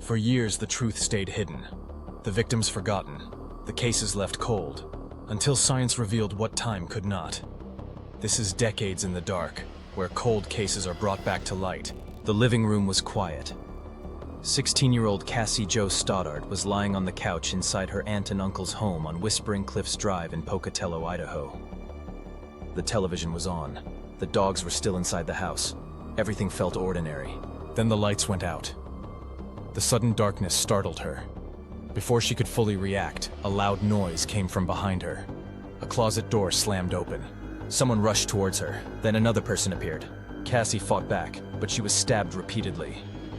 For years, the truth stayed hidden. The victims forgotten, the cases left cold, until science revealed what time could not. This is decades in the dark, where cold cases are brought back to light. The living room was quiet. 16-year-old Cassie Jo Stoddart was lying on the couch inside her aunt and uncle's home on Whispering Cliffs Drive in Pocatello, Idaho. The television was on. The dogs were still inside the house. Everything felt ordinary. Then the lights went out. The sudden darkness startled her. Before she could fully react, a loud noise came from behind her. A closet door slammed open. Someone rushed towards her. Then another person appeared. Cassie fought back, but she was stabbed repeatedly.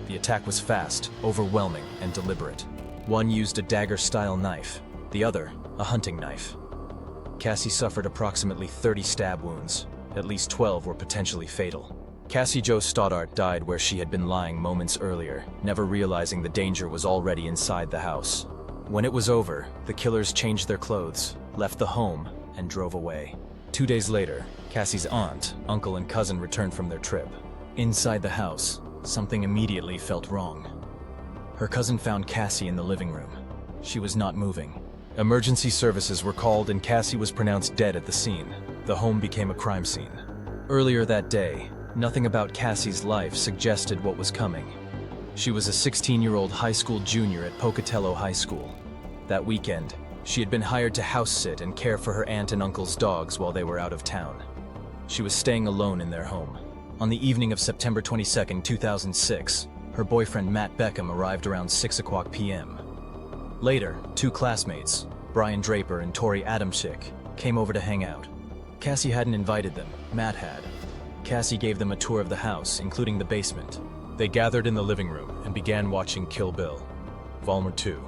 The attack was fast, overwhelming, and deliberate. One used a dagger-style knife, the other, a hunting knife. Cassie suffered approximately 30 stab wounds. At least 12 were potentially fatal. Cassie Jo Stoddart died where she had been lying moments earlier, never realizing the danger was already inside the house. When it was over, the killers changed their clothes, left the home, and drove away. 2 days later, Cassie's aunt, uncle, and cousin returned from their trip. Inside the house, something immediately felt wrong. Her cousin found Cassie in the living room. She was not moving. Emergency services were called and Cassie was pronounced dead at the scene. The home became a crime scene. Earlier that day, nothing about Cassie's life suggested what was coming. She was a 16-year-old high school junior at Pocatello High School. That weekend, she had been hired to house sit and care for her aunt and uncle's dogs while they were out of town. She was staying alone in their home. On the evening of September 22, 2006, her boyfriend Matt Beckham arrived around 6:00 p.m. Later, two classmates, Brian Draper and Tori Adamczyk, came over to hang out. Cassie hadn't invited them, Matt had. Cassie gave them a tour of the house, including the basement. They gathered in the living room and began watching Kill Bill, Volume 2.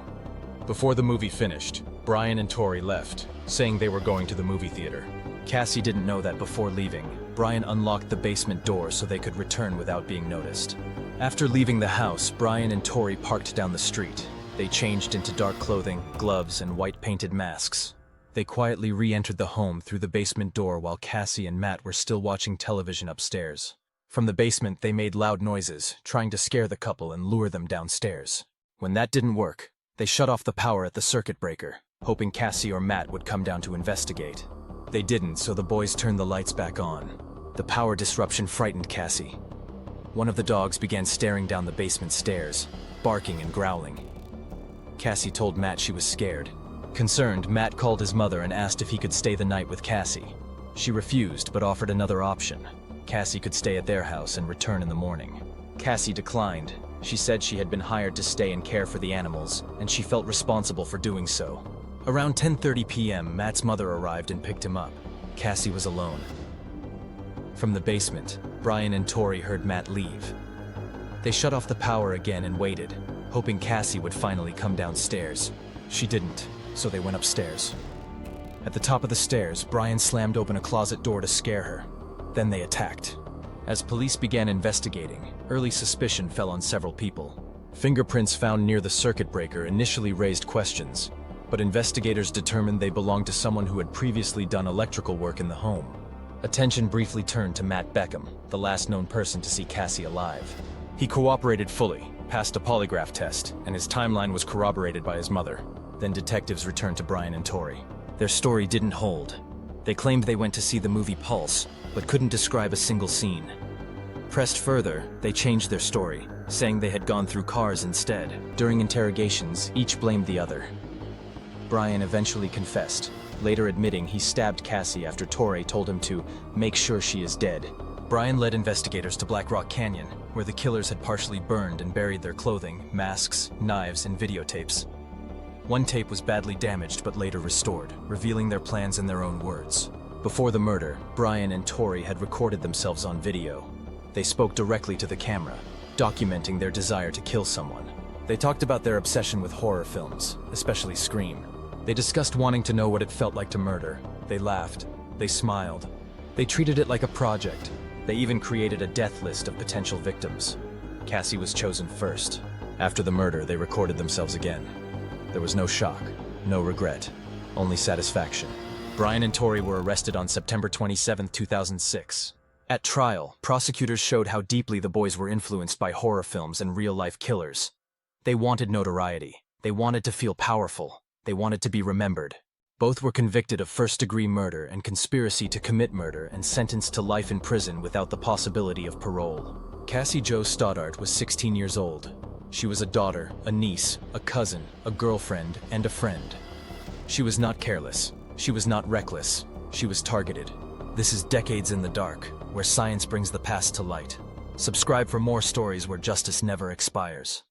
Before the movie finished, Brian and Tori left, saying they were going to the movie theater. Cassie didn't know that before leaving, Brian unlocked the basement door so they could return without being noticed. After leaving the house, Brian and Tori parked down the street. They changed into dark clothing, gloves, and white-painted masks. They quietly re-entered the home through the basement door while Cassie and Matt were still watching television upstairs. From the basement, they made loud noises, trying to scare the couple and lure them downstairs. When that didn't work, they shut off the power at the circuit breaker, hoping Cassie or Matt would come down to investigate. They didn't, so the boys turned the lights back on. The power disruption frightened Cassie. One of the dogs began staring down the basement stairs, barking and growling. Cassie told Matt she was scared. Concerned, Matt called his mother and asked if he could stay the night with Cassie. She refused, but offered another option. Cassie could stay at their house and return in the morning. Cassie declined. She said she had been hired to stay and care for the animals, and she felt responsible for doing so. Around 10:30 p.m., Matt's mother arrived and picked him up. Cassie was alone. From the basement, Brian and Tori heard Matt leave. They shut off the power again and waited, hoping Cassie would finally come downstairs. She didn't, so they went upstairs. At the top of the stairs, Brian slammed open a closet door to scare her. Then they attacked. As police began investigating, early suspicion fell on several people. Fingerprints found near the circuit breaker initially raised questions, but investigators determined they belonged to someone who had previously done electrical work in the home. Attention briefly turned to Matt Beckham, the last known person to see Cassie alive. He cooperated fully, passed a polygraph test, and his timeline was corroborated by his mother. Then detectives returned to Brian and Tori. Their story didn't hold. They claimed they went to see the movie Pulse, but couldn't describe a single scene. Pressed further, they changed their story, saying they had gone through cars instead. During interrogations, each blamed the other. Brian eventually confessed, later admitting he stabbed Cassie after Tori told him to make sure she is dead. Brian led investigators to Black Rock Canyon, where the killers had partially burned and buried their clothing, masks, knives, and videotapes. One tape was badly damaged but later restored, revealing their plans in their own words. Before the murder, Brian and Tori had recorded themselves on video. They spoke directly to the camera, documenting their desire to kill someone. They talked about their obsession with horror films, especially Scream. They discussed wanting to know what it felt like to murder. They laughed. They smiled. They treated it like a project. They even created a death list of potential victims. Cassie was chosen first. After the murder, they recorded themselves again. There was no shock, no regret, only satisfaction. Brian and Tori were arrested on September 27, 2006. At trial, prosecutors showed how deeply the boys were influenced by horror films and real-life killers. They wanted notoriety. They wanted to feel powerful. They wanted to be remembered. Both were convicted of first-degree murder and conspiracy to commit murder and sentenced to life in prison without the possibility of parole. Cassie Jo Stoddart was 16 years old. She was a daughter, a niece, a cousin, a girlfriend, and a friend. She was not careless. She was not reckless. She was targeted. This is Decades in the Dark, where science brings the past to light. Subscribe for more stories where justice never expires.